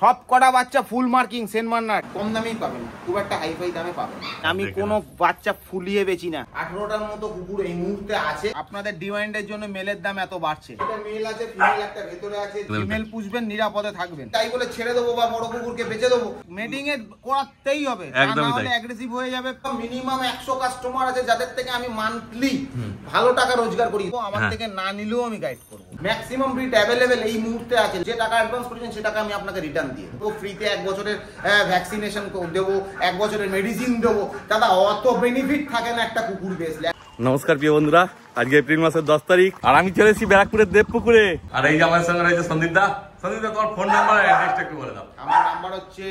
সব কটা বাচ্চা ফুল মার্কিং সেন্ট বার্নার্ড, কম দামেই পাবেন, খুব একটা হাইফাই দামে পাবেন। আমি কোনো বাচ্চা ফুলিয়ে বেচি না। 18টার মতো কুকুর এই মুহূর্তে আছে। আপনাদের ডিমান্ডের জন্য মেলের দাম এত বাড়ছে। এটা মেল আছে, ফিমেল একটা ভেতরে আছে। ফিমেল পুষবেন, নিরাপদে থাকবেন। তাই বলে ছেড়ে দেবো বা বড় কুকুরকে বেচে দেবো? মেটিং এ করাতেই হবে, নাহলে অ্যাগ্রেসিভ হয়ে যাবে। মিনিমাম 100 কাস্টমার আছে যাদের থেকে আমি মান্থলি ভালো টাকা রোজগার করি। আমার থেকে না নিলেও আমি গাইড করবো। ম্যাক্সিমাম ব্রিড অ্যাভেলেবেল এই মুহূর্তে আছে। যে টাকা অ্যাডভান্স করেছেন সে টাকা আমি আপনাকে রিটার্ন দিয়ে দেবো। ফ্রিতে 1 বছরের ভ্যাকসিনেশন দেবো, 1 বছরের মেডিসিন দেবো। দাদা অত বেনিফিট থাকে না একটা কুকুর বেচলে। নমস্কার প্রিয় বন্ধুরা, আজকে এপ্রিল মাসের 10 তারিখ আর আমি চলে এসেছি ব্যারাকপুরের দেবপুকুরে। আর এই যে আমার সঙ্গে রয়েছে সন্দীপ দা। সন্দীপ দা, তোমার ফোন নাম্বার অ্যাড্রেসটা একটু বলে দাও। আমার নাম্বার হচ্ছে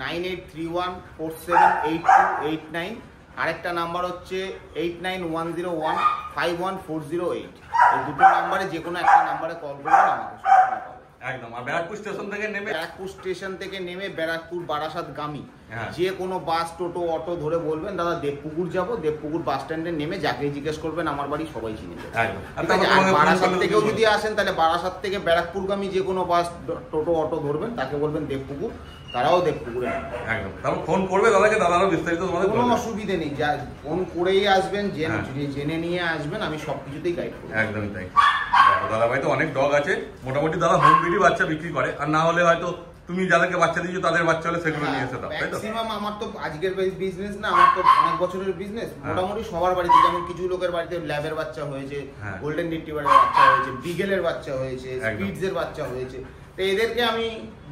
9831478289। আরেকটা নাম্বার হচ্ছে 8910151408। এই দুটো নাম্বারে যে কোনো একটা নাম্বারে কল করবেন আমাকে। একদম। আর ব্যারাকপুর স্টেশন থেকে নেমে ব্যারাকপুর বারাসাত গামী যে কোনো বাস, টোটো, অটো ধরে বলবেন দাদা দেবপুকুর যাবো। দেবপুকুর বাস স্ট্যান্ডে নেমে যাকেই জিজ্ঞেস করবেন আমার বাড়ি সবাই চিনে যাবে। বারাসাত থেকেও যদি আসেন তাহলে বারাসাত থেকে ব্যারাকপুর গামী যে কোনো বাস, টোটো, অটো ধরবেন, তাকে বলবেন দেবপুকুর, তারাও দেবপুকুরে একদম। তারপর ফোন করবে দাদাকে, দাদারও বিস্তারিত তোমাদের কোনো অসুবিধে নেই। যা ফোন করেই আসবেন, জেনে নিয়ে আসবেন, আমি সবকিছুতেই গাইড করব। একদমই তাই। দাদা ভাই তো অনেক ডগ আছে, মোটামুটি দাদা হোম ব্রিডই বাচ্চা বিক্রি করে। আর না হলে হয়তো তুমি যাদেরকে বাচ্চা দিয়েছো তাদের বাচ্চা হলে সেগুলো নিয়ে এসে দাও, তাই তো? ম্যাক্সিমাম আমার তো আজকের বিজনেস না, আমার তো অনেক বছরের বিজনেস। মোটামুটি সবার বাড়িতে, যেমন কিছু লোকের বাড়িতে ল্যাবের বাচ্চা হয়েছে, গোল্ডেন রিট্রিভারের বাচ্চা হয়েছে, বিগেলের বাচ্চা হয়েছে, স্পিটসের বাচ্চা হয়েছে। তো এদেরকে আমি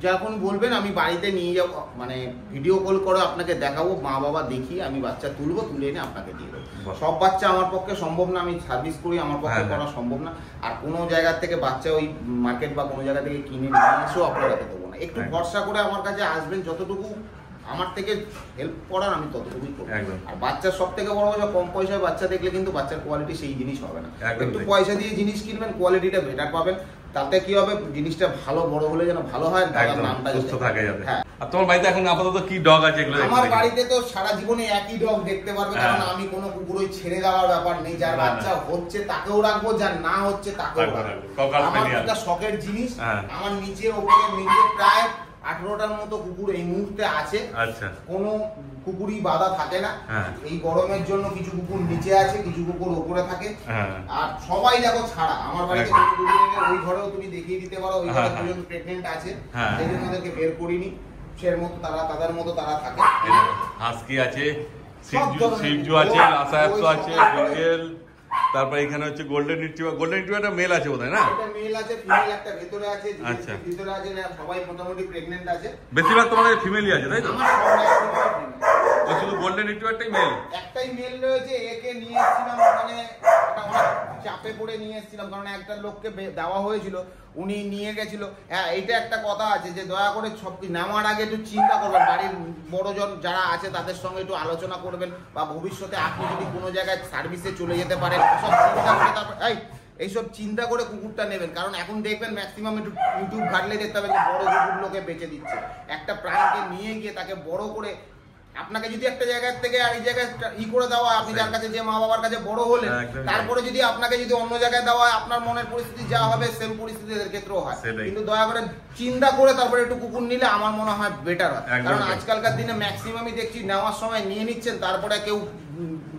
যখন বলবেন আমি বাড়িতে নিয়ে যাবো, মানে ভিডিও কল করে আপনাকে দেখাবো, মা বাবা দেখিয়ে আমি বাচ্চা তুলবো, তুলে এনে আপনাকে দিয়ে দেবো। সব বাচ্চা আমার পক্ষে সম্ভব না, আমি সার্ভিস করি, আমার পক্ষে করা সম্ভব না। আর কোনো জায়গা থেকে বাচ্চা ওই মার্কেট বা কোনো জায়গা থেকে কিনে নিয়ে এসেও আপনাকে দেবো না। একটু ভরসা করে আমার কাছে আসবেন, যতটুকু আমার থেকে হেল্প করার আমি ততটুকুই করবো। আর বাচ্চার সব থেকে বড় কথা, কম পয়সায় বাচ্চা দেখলে কিন্তু বাচ্চার কোয়ালিটি সেই জিনিস হবে না। একটু পয়সা দিয়ে জিনিস কিনবেন, কোয়ালিটিটা বেটার পাবেন। তাতে কি হবে, জিনিসটা ভালো বড় হলে যেন ভালো হয়, নামটা সুস্থ থাকে যাবে। হ্যাঁ। আর তোমার বাড়িতে এখন আপাতত কি ডগ আছে এগুলো? আমার বাড়িতে তো সারা জীবনে একই ডগ দেখতে পারবে, কারণ আমি কোনো কুকুর ওই ছেড়ে দেওয়ার ব্যাপার নেই। যার বাচ্চা হচ্ছে তাকেও রাখবো, যার না হচ্ছে তাকেও রাখবো। আমার একটা শখের জিনিস। আমার নিচে ওপরে মিলিয়ে প্রায় 18টার মতো কুকুর এই মুহূর্তে আছে। আচ্ছা। কোনো কুকুরই বাধা থাকে না। এই গরমের জন্য কিছু কুকুর নিচে আছে, কিছু কুকুর উপরে থাকে। আর সবাই দেখো ছাড়া। আমার বাড়িতে ওই ঘরেও তুমি দেখিয়ে দিতে পারো, ওই ঘরে দুজন প্রেগন্যান্ট আছে, সেই জন্য ওদেরকে বের করিনি। সের মতো তারা, তাদের মতো তারা থাকে। হাস্কি আছে, সিজু আছে, লাসায়াপ্সো আছে, বিগেল, তারপর এখানে হচ্ছে গোল্ডেন রিট্রিভার। গোল্ডেন রিট্রিভারটা মেল আছে বোধহয় না? এটা মেল আছে, ফিমেল একটা ভেতরে আছে। আচ্ছা, ভিতরে আছে, সবাই মোটামুটি প্রেগন্যান্ট আছে। বেশিরভাগ তোমাদের ফিমেলই আছে, তাই তো? আমার সব ফিমেল। শুধু গোল্ডেন রিট্রিভারটাই মেল? একটাই মেল রয়েছে। একে নিয়ে এসেছিলাম, মানে চাপে পড়ে নিয়ে এসেছিলাম, কারণ একটা লোককে দেওয়া হয়েছিল, উনি নিয়ে গেছিল। হ্যাঁ, এইটা একটা কথা আছে যে দয়া করে সব নেওয়ার আগে একটু চিন্তা করবেন, বাড়ির বড়জন যারা আছে তাদের সঙ্গে একটু আলোচনা করবেন, বা ভবিষ্যতে আপনি যদি কোনো জায়গায় সার্ভিসে চলে যেতে পারেন, সব চিন্তা করে তারপর এইসব চিন্তা করে কুকুরটা নেবেন। কারণ এখন দেখবেন ম্যাক্সিমাম একটু ইউটিউব ঘাটলে দেখতে পাবেন যে বড় কুকুর লোকে বেঁচে দিচ্ছে। একটা প্রাণীকে নিয়ে গিয়ে তাকে বড় করে, আপনাকে যদি একটা জায়গা থেকে আর এই জায়গায় করে দেওয়া, আপনি যার কাছে যে মা বাবার কাছে বড় হলেন, তারপরে যদি আপনাকে যদি অন্য জায়গায় দেওয়া হয়, আপনার মনের পরিস্থিতি যা হবে সেম পরিস্থিতি এদের ক্ষেত্রেও হয়। কিন্তু দয়া করে চিন্তা করে তারপরে একটু কুকুর নিলে আমার মনে হয় বেটার হয়। কারণ আজকালকার দিনে ম্যাক্সিমামই দেখছি নেওয়ার সময় নিয়ে নিচ্ছেন, তারপরে কেউ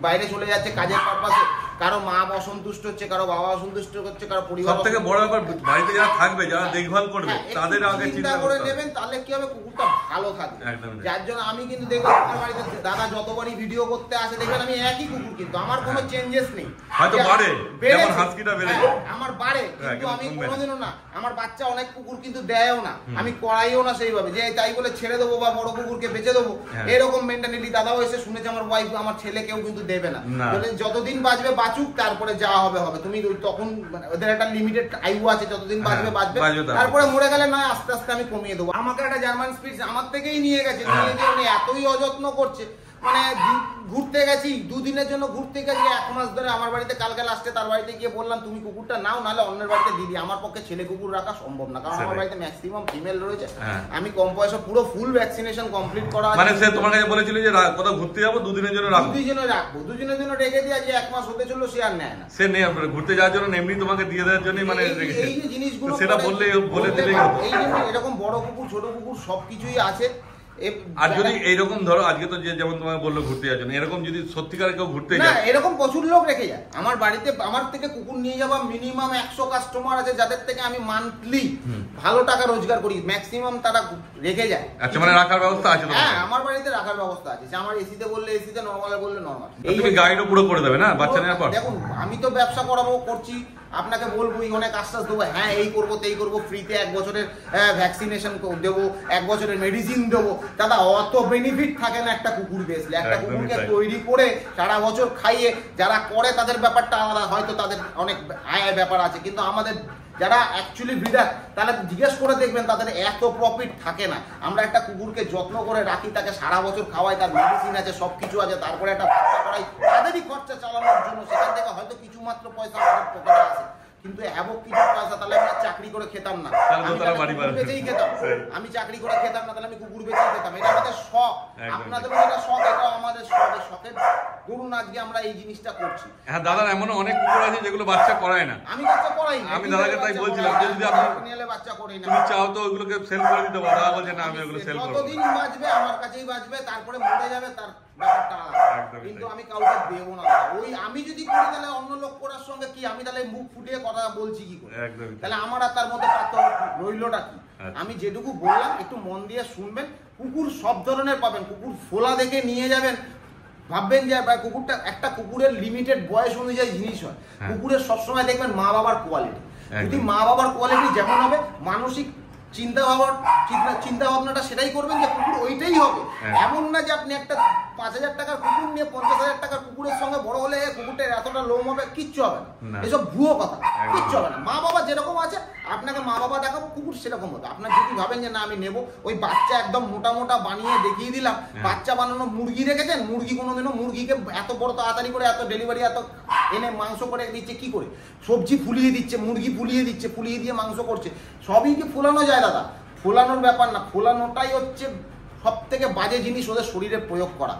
বাইরে চলে যাচ্ছে কাজের পারপাসে, কারো মা অসন্তুষ্ট হচ্ছে, কারো বাবা অসন্তুষ্ট হচ্ছে, কারো পরিবার। সবথেকে বড় ব্যাপার, বাড়িতে যারা থাকবে, যারা দেখভাল করবে, তাদের আগে চিন্তা করে নেবেন, তাহলে কি হবে, কুকুরটা ভালো থাকবে। যার জন্য আমি কিন্তু দেখবেন আমার বাড়িতে দাদা যতবারই ভিডিও করতে আসে, দেখবেন আমি একই কুকুর, কিন্তু আমার কোনো চেঞ্জেস নেই। হয়তো বাড়ে, যেমন হাস্কিটা বেড়ে আমার বাড়ে, কিন্তু আমি কোনোদিনও না, আমার বাচ্চা অনেক কুকুর কিন্তু দেয়ও না, আমি করাইও না সেইভাবে যে তাই বলে ছেড়ে দেবো বা বড় কুকুরকে বেঁচে দেবো, এরকম মেন্টালিটি। দাদাও এসে শুনেছে আমার ওয়াইফ, আমার ছেলে কেউ কিন্তু দেবে না, যতদিন বাঁচবে বাঁচুক, তারপরে যা হবে হবে। তুমি তখন ওদের একটা লিমিটেড আয়ু আছে, যতদিন বাঁচবে বাঁচবে, তারপরে মরে গেলে নয় আস্তে আস্তে আমি কমিয়ে দেবো। আমাকে একটা জার্মান স্পিটস আমার থেকেই নিয়ে গেছে, নিয়ে গিয়ে উনি এতই অযত্ন করছে, মানে ঘুরতে গেছি, দুদিনের জন্য ঘুরতে গেছি, 1 মাস ধরে আমার বাড়িতে, কালকে লাস্টে তার বাড়িতে গিয়ে বললাম তুমি কুকুরটা নাও, নাহলে অন্যের বাড়িতে দিদি। আমার পক্ষে ছেলে কুকুর রাখা সম্ভব না, কারণ আমার বাড়িতে ম্যাক্সিমাম ফিমেল রয়েছে। আমি কম পয়সা পুরো ফুল ভ্যাকসিনেশন কমপ্লিট করা আছে। মানে সে তোমার কাছে বলেছিল যে কোথাও ঘুরতে যাবো, 2 দিনের জন্য রাখবো, 2 দিনের রাখবো, 2 দিনের জন্য রেখে দিয়ে আজ 1 মাস হতে চললো, সে আর নেয় না। সে নেই ঘুরতে যাওয়ার জন্য, এমনি তোমাকে দিয়ে দেওয়ার জন্য মানে এই যে জিনিসগুলো সেটা বলে দিলেই হতো। এই জন্য এরকম বড় কুকুর ছোট কুকুর সবকিছুই আছে। আর যদি এইরকম ধরো আজকে তো যেমন তোমাকে বললো ঘুরতে যাওয়ার জন্য, এরকম যদি সত্যিকার কেউ ঘুরতে যায়, এরকম প্রচুর লোক রেখে যায় আমার বাড়িতে। আমার থেকে কুকুর নিয়ে যাওয়া মিনিমাম 100 কাস্টমার আছে, যাদের থেকে আমি মান্থলি ভালো টাকা রোজগার করি, ম্যাক্সিমাম তারা রেখে যায়। আচ্ছা, মানে রাখার ব্যবস্থা আছে? হ্যাঁ, আমার বাড়িতে রাখার ব্যবস্থা আছে। আমার এসিতে বললে এসিতে, নরমালে বললে নরমাল। তুমি গাইডও পুরো করে দেবে না বাচ্চা নেওয়ার পর? দেখুন, আমি তো ব্যবসা করছি, আপনাকে বলবো অনেক আশ্বাস দেবো, হ্যাঁ এই করবো তেই করবো, ফ্রিতে 1 বছরের ভ্যাকসিনেশন দেবো, 1 বছরের মেডিসিন দেবো। দাদা, অত বেনিফিট থাকে না একটা কুকুর বেচলে। একটা কুকুরকে তৈরি করে সারা বছর খাইয়ে যারা করে তাদের ব্যাপারটা আলাদা, হয়তো তাদের অনেক আয়ের ব্যাপার আছে, কিন্তু আমাদের যারা অ্যাকচুয়ালি ব্রিডার তারা জিজ্ঞেস করে দেখবেন তাদের এত প্রফিট থাকে না। আমরা একটা কুকুরকে যত্ন করে রাখি, তাকে সারা বছর খাওয়াই, তার মেডিসিন আছে, সবকিছু আছে, তারপরে একটা বাচ্চা করাই, তাদেরই খরচা চালানোর জন্য। সেখান থেকে হয়তো কিছু মাত্র পয়সা আমাদের পকেটে আছে, কিন্তু এমন কিছু পয়সা তাহলে আমি চাকরি করে খেতাম না, বেঁচেই খেতাম। আমি চাকরি করে খেতাম না, তাহলে আমি কুকুর বেঁচেই খেতাম। এটা আমাদের শখ, আপনাদের এটা শখ, এটাও আমাদের শখ। শখের ধরুন আজকে আমরা এই জিনিসটা করছি। হ্যাঁ দাদা, এমন অনেক কুকুর আছে যেগুলো বাচ্চা করায় না। আমি বাচ্চা করাই না, আমি দাদাকে তাই বলছিলাম যে যদি আপনি বাচ্চা করি না, তুমি চাও তো ওগুলোকে সেল করে দিতে পারো। দাদা বলছে না, আমি ওগুলো সেল করব। যতদিন বাঁচবে আমার কাছেই বাঁচবে, তারপরে মরে যাবে, তার ব্যাপারটা আলাদা। কিন্তু আমি কাউকে দেবো না। ওই আমি যদি করি তাহলে অন্য লোক করার সঙ্গে কি, আমি তাহলে মুখ ফুটিয়ে কথা বলছি কি করে? তাহলে আমার আর তার মধ্যে পার্থক্য রইলটা কি? আমি যেটুকু বললাম একটু মন দিয়ে শুনবেন। কুকুর সব ধরনের পাবেন। কুকুর ফোলা দেখে নিয়ে যাবেন, ভাববেন যে কুকুরটা, একটা কুকুরের লিমিটেড বয়স অনুযায়ী জিনিস হয়। কুকুরের সবসময় দেখবেন মা বাবার কোয়ালিটি। যদি মা বাবার কোয়ালিটি যেমন হবে, মানসিক চিন্তা ভাবনাটা সেটাই করবেন যে কুকুর ওইটাই হবে। এমন না যে আপনি একটা 5,000 টাকার কুকুর নিয়ে 50,000 টাকার কুকুরের সঙ্গে বড় হলে কুকুরটার এতটা লোম হবে, কিচ্ছু হবে না। এসব ভুয়ো কথা, কিচ্ছু হবে না। মা বাবা যেরকম আছে আপনাকে মা বাবা দেখাবো, কুকুর সেরকম হবে। আপনার যদি ভাবেন যে না আমি নেবো, ওই বাচ্চা একদম মোটা মোটা বানিয়ে দেখিয়ে দিলাম, বাচ্চা বানানো মুরগি রেখেছেন, মুরগি কোনোদিনও মুরগিকে এত বড় তাড়াতাড়ি করে এত ডেলিভারি এত এনে মাংস করে দিচ্ছে কি করে? সবজি ফুলিয়ে দিচ্ছে, মুরগি ফুলিয়ে দিচ্ছে, ফুলিয়ে দিয়ে মাংস করছে। সবই কি ফোলানো যায় দাদা? ফোলানোর ব্যাপার না, ফোলানোটাই হচ্ছে সব থেকে বাজে জিনিস ওদের শরীরে প্রয়োগ করা।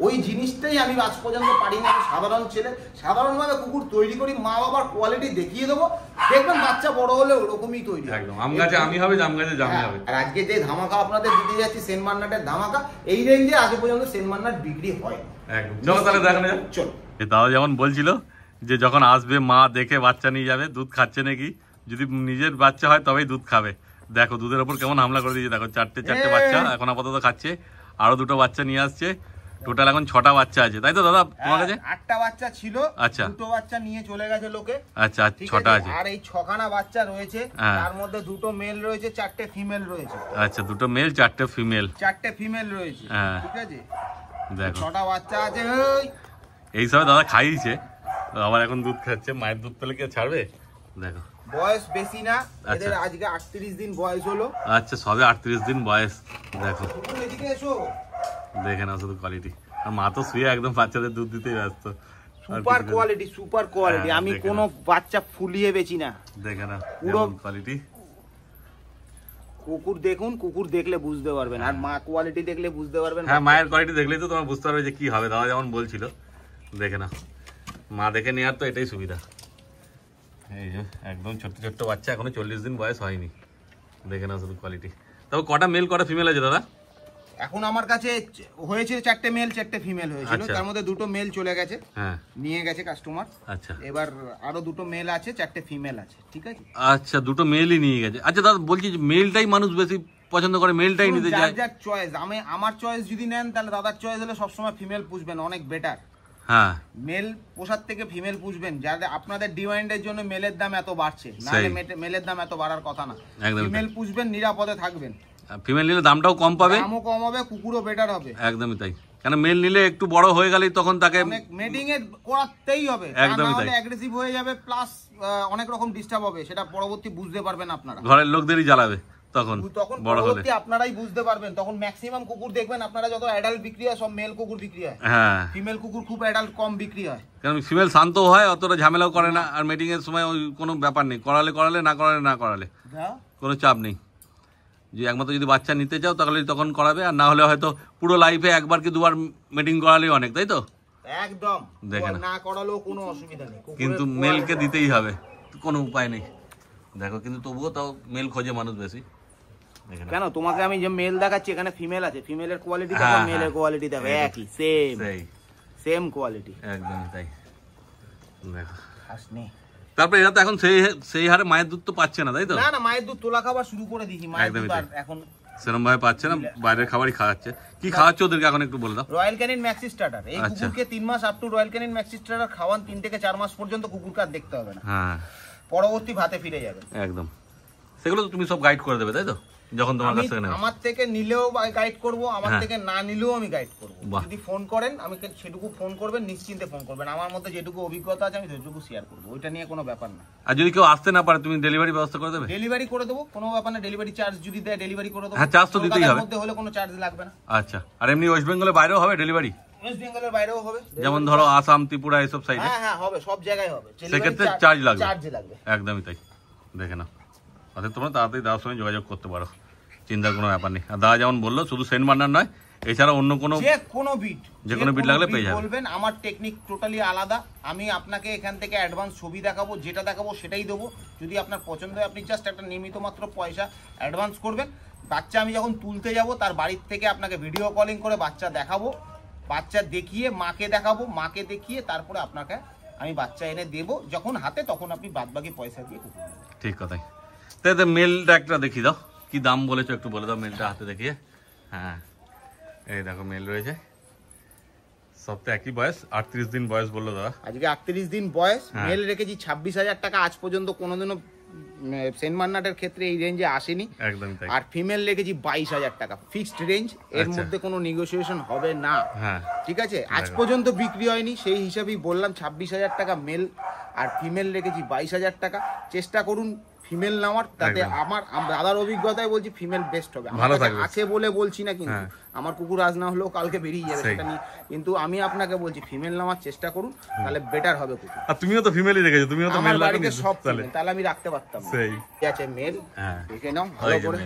ওই জিনিসটাই আমি আজ পর্যন্ত পারিনি। আমি সাধারণ ছেলে, সাধারণভাবে কুকুর তৈরি করি, মা বাবার কোয়ালিটি দেখিয়ে দেবো, দেখবেন বাচ্চা বড় হলে ওরকমই তৈরি। একদম আম গাছে আমি হবে, জাম গাছে জাম হবে। আর আজকে যে ধামাকা আপনাদের দিতে যাচ্ছি, সেন্ট বার্নার্ডের ধামাকা, এই রেঞ্জে আজ পর্যন্ত সেন্ট বার্নার্ড বিক্রি হয়। একদম, চলো তাহলে দেখানো যাক। চলো। দাদা যেমন বলছিল যে যখন আসবে মা দেখে বাচ্চা নিয়ে যাবে, দুধ খাচ্ছে নাকি, যদি নিজের বাচ্চা হয় তবেই দুধ খাবে। দেখো দুধের ওপর কেমন হামলা করে দিয়েছে, দেখো 4টে বাচ্চা এখন আপাতত খাচ্ছে, আরো 2টো বাচ্চা নিয়ে আসছে। টোটাল এখন 6টা বাচ্চা আছে, তাই তো দাদা তোমার কাছে? 8টা বাচ্চা ছিল, আচ্ছা 2টো বাচ্চা নিয়ে চলে গেছে লোকে। আচ্ছা, 6টা আছে। আর এই 6খানা বাচ্চা রয়েছে, তার মধ্যে 2টো মেল রয়েছে, 4টে ফিমেল রয়েছে। আচ্ছা, 2টো মেল 4টে ফিমেল। 4টে ফিমেল রয়েছে, ঠিক আছে। দেখো 6টা বাচ্চা আছে। এই সব দাদা খাইছে, আবার এখন দুধ খাচ্ছে। মায়ের দুধ পেলে কি ছাড়বে? দেখো বয়স বেশি না এদের, আজকে 38 দিন বয়স হলো। আচ্ছা, সবে 38 দিন বয়স। দেখো এদিকে এসো, দেখে নাও শুধু কোয়ালিটি। আর মা তো শুয়ে একদম বাচ্চাদের দুধ দিতে ব্যস্ত। Super quality, super quality. আমি কোনো বাচ্চা ফুলিয়ে বেচি না। দেখে না পুরো কোয়ালিটি। কুকুর দেখুন, কুকুর দেখলে বুঝতে পারবেন, আর মা কোয়ালিটি দেখলে বুঝতে পারবেন। হ্যাঁ, মায়ের কোয়ালিটি দেখলেই তো তোমার বুঝতে পারবে যে কি হবে। দাদা যেমন বলছিল, দেখে না, মা দেখে নেওয়ার তো এটাই সুবিধা। এই যে একদম ছোট্ট ছোট্ট বাচ্চা, এখনো 40 দিন বয়স হয়নি। দেখে না শুধু কোয়ালিটি। তবে কটা মেল কটা ফিমেল আছে দাদা? এখন আমার কাছে হয়েছে 4টে মেল 4টে ফিমেল হয়েছিল, তার মধ্যে 2টো মেল চলে গেছে, নিয়ে গেছে কাস্টমার। আচ্ছা, এবার আরো 2টো মেল আছে, 4টে ফিমেল আছে, ঠিক আছে। আচ্ছা, 2টো মেলই নিয়ে গেছে। আচ্ছা দাদা বলছি যে মেলটাই মানুষ বেশি পছন্দ করে, মেলটাই নিতে চায়। যার চয়েস। আমার চয়েস যদি নেন তাহলে দাদার চয়েস হলে সবসময় ফিমেল পুষবেন, অনেক বেটার। হ্যাঁ, মেল পোষার থেকে ফিমেল পুষবেন। যাদের আপনাদের ডিমান্ডের জন্য মেলের দাম এত বাড়ছে, নাহলে মেলের দাম এত বাড়ার কথা না। ফিমেল পুষবেন, নিরাপদে থাকবেন। ফিমেল নিলে দামটাও কম পাবে, দামও কম হবে, কুকুরও বেটার হবে। একদমই তাই। কেন মেল নিলে একটু বড় হয়ে গেলেই তখন তাকে মেটিং এর করাতেই হবে, একদমই তাই। অ্যাগ্রেসিভ হয়ে যাবে, প্লাস অনেক রকম ডিস্টার্ব হবে, সেটা পরবর্তী বুঝতে পারবেন আপনারা। ঘরের লোকদেরই জ্বালাবে। তখন বড় হলে আপনারাই বুঝতে পারবেন। তখন ম্যাক্সিমাম কুকুর দেখবেন আপনারা যত অ্যাডাল্ট বিক্রি হয় সব মেল কুকুর বিক্রি হয়। হ্যাঁ, ফিমেল কুকুর খুব অ্যাডাল্ট কম বিক্রি হয়, কারণ ফিমেল শান্ত হয়, অতটা ঝামেলাও করে না। আর মিটিং এর সময় ওই কোনো ব্যাপার নেই, করালে না করালে কোনো চাপ নেই। যে একমাত্র যদি বাচ্চা নিতে চাও তাহলে তখন করাবে, আর না হলে হয়তো পুরো লাইফে একবার কি দুবার মিটিং করালেই অনেক, তাই তো? একদম, দেখেন না করালেও কোনো অসুবিধা নেই, কিন্তু মেলকে দিতেই হবে, কোনো উপায় নেই। দেখো কিন্তু তবুও তাও মেল খোঁজে মানুষ বেশি। কেন তোমাকে আমি যে মেল দেখাচ্ছি এখানে ফিমেল আছে, ফিমেলের কোয়ালিটি দেখো, মেলের কোয়ালিটি দেখো, একই সেম কোয়ালিটি, একদম তাই। দেখো তারপরে এরা তো এখন সেই হারে মায়ের দুধ তো পাচ্ছে না, তাই তো? না, মায়ের দুধ তোলা খাবার শুরু করে দিয়েছি, মায়ের দুধ এখন সেরকম ভাবে পাচ্ছে না, বাইরের খাবারই খাওয়াচ্ছে। কি খাওয়াচ্ছে ওদেরকে এখন একটু বলে দাও। রয়্যাল ক্যানিন ম্যাক্সি স্টার্টার, এই কুকুরকে 3 মাস up to Royal Canin Maxi starter খাওয়ান, 3 থেকে 4 মাস পর্যন্ত কুকুরকে আর দেখতে হবে না। হ্যাঁ, পরবর্তী ভাতে ফিরে যাবে একদম। সেগুলো তো তুমি সব গাইড করে দেবে, তাই তো? যখন তোমার কাছ থেকে নেবে, আমার থেকে নিলেও গাইড করব, আমার থেকে না নিলেও আমি গাইড করব। যদি ফোন করেন আমাকে সেটুকু ফোন করবেন, নিশ্চিন্তে ফোন করবেন, আমার মধ্যে যেটুকু অভিজ্ঞতা আছে আমি সেটুকু শেয়ার করব, ওইটা নিয়ে কোনো ব্যাপার না। আর যদি কেউ আসতে না পারে তুমি ডেলিভারি ব্যবস্থা করে দেবে? ডেলিভারি করে দেবো, কোনো ব্যাপার না। ডেলিভারি চার্জ যদি দেয় ডেলিভারি করে দেবো। হ্যাঁ, চার্জ তো দিতেই হবে, মধ্যে হলে কোনো চার্জ লাগবে না। আচ্ছা, আর এমনি ওয়েস্ট বেঙ্গলের বাইরেও হবে ডেলিভারি? ওয়েস্ট বেঙ্গলের বাইরেও হবে, যেমন ধরো আসাম, ত্রিপুরা এইসব সাইডে? হ্যাঁ হবে, সব জায়গায় হবে। সেক্ষেত্রে চার্জ লাগবে, একদমই তাই। দেখে নাও, অর্থাৎ তোমরা তাড়াতাড়ি দাদার সঙ্গে যোগাযোগ করতে পারো, চিন্তার কোনো ব্যাপার নেই। আর দাদা যেমন বললো, শুধু সেন্ট বার্নার নয়, এছাড়া অন্য কোনো যে কোনো বিট লাগলে পেয়ে যাবেন। বলবেন, আমার টেকনিক টোটালি আলাদা। আমি আপনাকে এখান থেকে অ্যাডভান্স ছবি দেখাবো, যেটা দেখাবো সেটাই দেবো। যদি আপনার পছন্দ হয় আপনি জাস্ট একটা নিয়মিত মাত্র পয়সা অ্যাডভান্স করবেন। বাচ্চা আমি যখন তুলতে যাব তার বাড়ির থেকে আপনাকে ভিডিও কলিং করে বাচ্চা দেখাবো, বাচ্চা দেখিয়ে মাকে দেখাবো, মাকে দেখিয়ে তারপরে আপনাকে আমি বাচ্চা এনে দেবো যখন হাতে, তখন আপনি বাদবাকি পয়সা দিয়ে কুকুর নেবেন। ঠিক কথাই। তাই মেলটা একটা দেখি দাও, কি দাম বলেছো একটু বলে দাও মেলটা হাতে দেখিয়ে। হ্যাঁ, এই দেখো মেল রয়েছে, সব তো একই বয়স, 38 দিন বয়স বললো দাদা। আজকে 38 দিন বয়স। মেল রেখেছি 26,000 টাকা, আজ পর্যন্ত কোনোদিনও সেন্ট বার্নার্ডের ক্ষেত্রে এই রেঞ্জে আসেনি। একদম তাই। আর ফিমেল রেখেছি 22,000 টাকা, ফিক্সড রেঞ্জ, এর মধ্যে কোনো নেগোসিয়েশন হবে না। হ্যাঁ, ঠিক আছে। আজ পর্যন্ত বিক্রি হয়নি, সেই হিসাবেই বললাম 26,000 টাকা মেল, আর ফিমেল রেখেছি 22,000 টাকা। চেষ্টা করুন ফিমেল নেওয়ার, তাতে আমার দাদার অভিজ্ঞতায় বলছি ফিমেল বেস্ট হবে। আছে বলে বলছি না, কিন্তু আমার কুকুর আজ না হলেও কালকে বেরিয়ে যাবে সেটা নিয়ে, কিন্তু আমি আপনাকে বলছি ফিমেল নেওয়ার চেষ্টা করুন, তাহলে বেটার হবে কুকুর। আর তুমিও তো ফিমেলই রেখেছো, তুমিও তো মেল বাড়িতে সব ফিমেল, তাহলে আমি রাখতে পারতাম। সেই আছে মেল, দেখে নাও ভালো করে।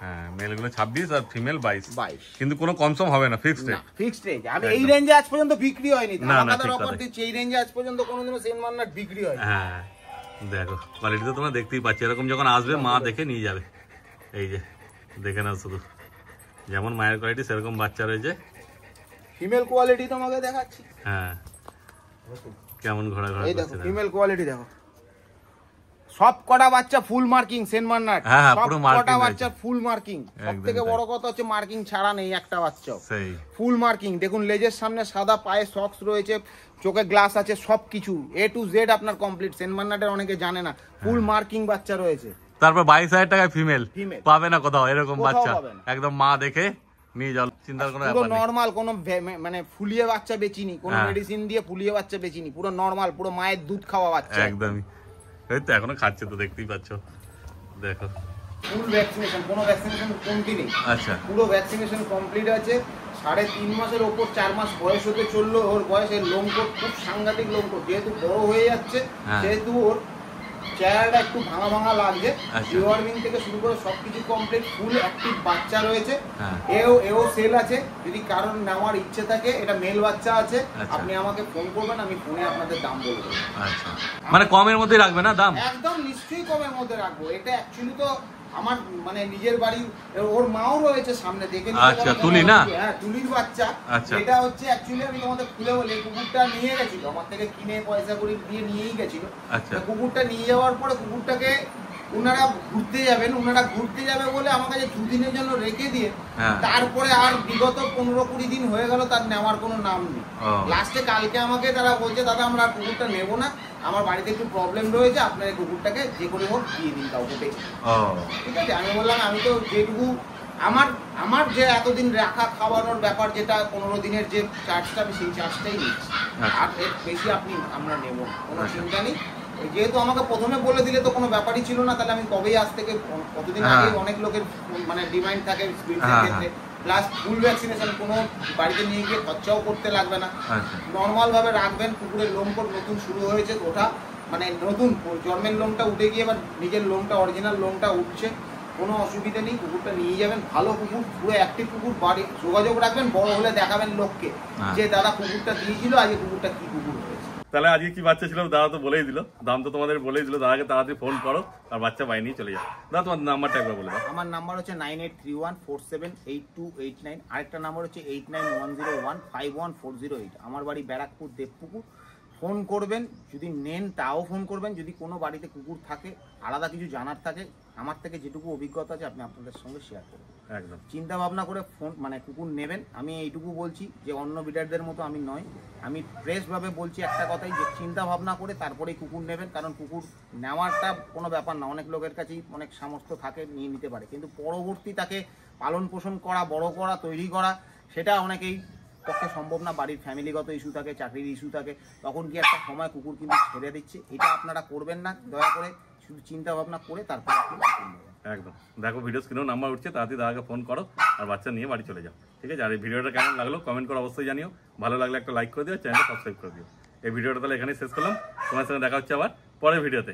হ্যাঁ, মেলগুলো 26 আর ফিমেল 22, কিন্তু কোনো কমসম হবে না, ফিক্সড রেট। Fixed rate. আমি এই রেঞ্জে আজ পর্যন্ত বিক্রি হয়নি, আমাদের অফার দিচ্ছি এই রেঞ্জে আজ পর্যন্ত কোনোদিনও সেন্ট বার্নার্ড বিক্রি হয়নি। হ্যাঁ, দেখো কোয়ালিটি তো তোমরা দেখতেই পাচ্ছ, এরকম যখন আসবে মা দেখে নিয়ে যাবে। এই যে দেখে নাও, শুধু যেমন মায়ের কোয়ালিটি সেরকম বাচ্চা রয়েছে। ফিমেল কোয়ালিটি তোমাকে দেখাচ্ছি। হ্যাঁ, কেমন ঘোরা ঘোরা এই দেখো ফিমেল কোয়ালিটি দেখো, সব কটা বাচ্চা ফুল মার্কিং সেন্ট বার্নার্ড, সব কটা বাচ্চা ফুল মার্কিং। সবথেকে বড় কথা হচ্ছে মার্কিং ছাড়া নেই একটা বাচ্চাও, ফুল মার্কিং। দেখুন লেজের সামনে সাদা, পায়ে সক্স রয়েছে, চোখে গ্লাস আছে, সবকিছু A to Z আপনার কমপ্লিট। সেন্ট বার্নার্ডের অনেকে জানে না, ফুল মার্কিং বাচ্চা রয়েছে। তারপর 22,000 টাকায় ফিমেল পাবে না কোথাও এরকম বাচ্চা, একদম মা দেখে নিয়ে যাও, চিন্তার কোনো ব্যাপার নেই। পুরো নরমাল, কোনো মানে ফুলিয়ে বাচ্চা বেচিনি, কোনো মেডিসিন দিয়ে ফুলিয়ে বাচ্চা বেচিনি, পুরো নরমাল, পুরো মায়ের দুধ খাওয়া বাচ্চা একদমই। এই তো এখনো খাচ্ছে, তো দেখতেই পাচ্ছ। দেখো ফুল ভ্যাকসিনেশন, কোনো ভ্যাকসিনেশন কমতি নেই। আচ্ছা, পুরো ভ্যাকসিনেশন কমপ্লিট আছে। 3.5 মাসের ওপর, 4 মাস বয়স হতে চললো ওর বয়সের। লোমকোট খুব সাংঘাতিক লোমকোট, যেহেতু বড় হয়ে যাচ্ছে সেহেতু ওর চেহারাটা একটু ভাঙা ভাঙা লাগছে। ডিওয়ার্মিং থেকে শুরু করে সবকিছু কমপ্লিট, ফুল অ্যাক্টিভ বাচ্চা রয়েছে। এও সেল আছে, যদি কারণ নেওয়ার ইচ্ছে থাকে। এটা মেল বাচ্চা আছে, আপনি আমাকে ফোন করবেন, আমি ফোনে আপনাদের দাম বলবো। আচ্ছা, মানে কমের মধ্যে রাখবে না দাম? একদম নিশ্চয়ই কমের মধ্যে রাখবো। এটা অ্যাকচুয়ালি তো আমার মানে নিজের বাড়ি, ওর মাও রয়েছে সামনে, দেখে নিতে। আচ্ছা, তুলি না? হ্যাঁ, তুলির বাচ্চা। এটা হচ্ছে অ্যাকচুয়ালি আমি তোমাদের খুলে বলি, কুকুরটা নিয়ে গেছিল আমার থেকে, কিনে পয়সা করে দিয়ে নিয়েই গেছিল। কুকুরটা নিয়ে যাওয়ার পরে কুকুরটাকে ওনারা ঘুরতে যাবে বলে আমার কাছে 2 দিনের জন্য রেখে দিয়ে, তারপরে আর বিগত 15-20 দিন হয়ে গেল তার নেওয়ার কোনো নাম নেই। লাস্টে কালকে আমাকে তারা বলছে, দাদা আমরা কুকুরটা নেবো না, আমার বাড়িতে একটু প্রবলেম রয়েছে, আপনার এই কুকুরটাকে যে করে হোক দিয়ে দিন কাউকে দেখে। ঠিক আছে, আমি বললাম আমি তো যেটুকু আমার যে এতদিন রাখা খাওয়ানোর ব্যাপার, যেটা 15 দিনের যে চার্জটা, আমি সেই চার্জটাই নিচ্ছি, আর এর বেশি আমরা নেব, কোনো চিন্তা নেই। যেহেতু আমাকে প্রথমে বলে দিলে তো কোনো ব্যাপারই ছিল না, তাহলে আমি কবেই আজ থেকে কতদিন আগে অনেক লোকের মানে ডিমান্ড থাকে স্পিডসের ক্ষেত্রে, প্লাস ফুল ভ্যাকসিনেশন, কোনো বাড়িতে নিয়ে গিয়ে খরচাও করতে লাগবে না। নর্মাল ভাবে রাখবেন, কুকুরের লোমকোট নতুন শুরু হয়েছে ওঠা, মানে নতুন জন্মের লোমটা উঠে গিয়ে এবার নিজের লোমটা অরিজিনাল লোমটা উঠছে, কোনো অসুবিধা নেই। কুকুরটা নিয়ে যাবেন, ভালো কুকুর, পুরো অ্যাক্টিভ কুকুর, বাড়ি যোগাযোগ রাখবেন, বড় হলে দেখাবেন লোককে যে দাদা কুকুরটা দিয়েছিল, আজকে কুকুরটা কি কুকুর হয়েছে। তাহলে আজকে কি বাচ্চা ছিল দাদা তো বলেই দিল, দাম তো তোমাদের বলেই দিল, দাদাকে তাড়াতাড়ি ফোন করো আর বাচ্চা বাই নিয়ে চলে যাও। দাদা তোমার নাম্বারটা একবার বলে দাও। আমার নাম্বার হচ্ছে 9831478289, আরেকটা নাম্বার হচ্ছে 8910151408। আমার বাড়ি ব্যারাকপুর দেবপুকুর। ফোন করবেন, যদি নেন তাও ফোন করবেন। যদি কোনো বাড়িতে কুকুর থাকে, আলাদা কিছু জানার থাকে, আমার থেকে যেটুকু অভিজ্ঞতা আছে আপনি আপনাদের সঙ্গে শেয়ার করবেন। একদম চিন্তা ভাবনা করে ফোন মানে কুকুর নেবেন। আমি এইটুকু বলছি যে অন্য বিডারদের মতো আমি নয়, আমি ফ্রেশভাবে বলছি একটা কথাই, যে চিন্তা ভাবনা করে তারপরেই কুকুর নেবেন। কারণ কুকুর নেওয়াটা কোনো ব্যাপার না, অনেক লোকের কাছেই অনেক সামর্থ্য থাকে, নিয়ে নিতে পারে, কিন্তু পরবর্তী তাকে পালন পোষণ করা, বড় করা, তৈরি করা, সেটা অনেকেই পক্ষে সম্ভব না। বাড়ির ফ্যামিলিগত ইস্যু থাকে, চাকরির ইস্যু থাকে, তখন কি একটা সময় কুকুর কিন্তু ছেড়ে দিচ্ছে। এটা আপনারা করবেন না, দয়া করে শুধু চিন্তা ভাবনা করে তারপরে আপনি কুকুর নেবেন। একদম। দেখো ভিডিও স্ক্রিনেও নাম্বার উঠছে, তাড়াতাড়ি দাদাকে ফোন করো আর বাচ্চা নিয়ে বাড়ি চলে যাও, ঠিক আছে? আর এই ভিডিওটা কেমন লাগলো কমেন্ট করে অবশ্যই জানিও, ভালো লাগলে একটা লাইক করে দিও, চ্যানেলটা সাবস্ক্রাইব করে দিও। এই ভিডিওটা তাহলে এখানেই শেষ করলাম, তোমার সঙ্গে দেখা হচ্ছে আবার পরের ভিডিওতে।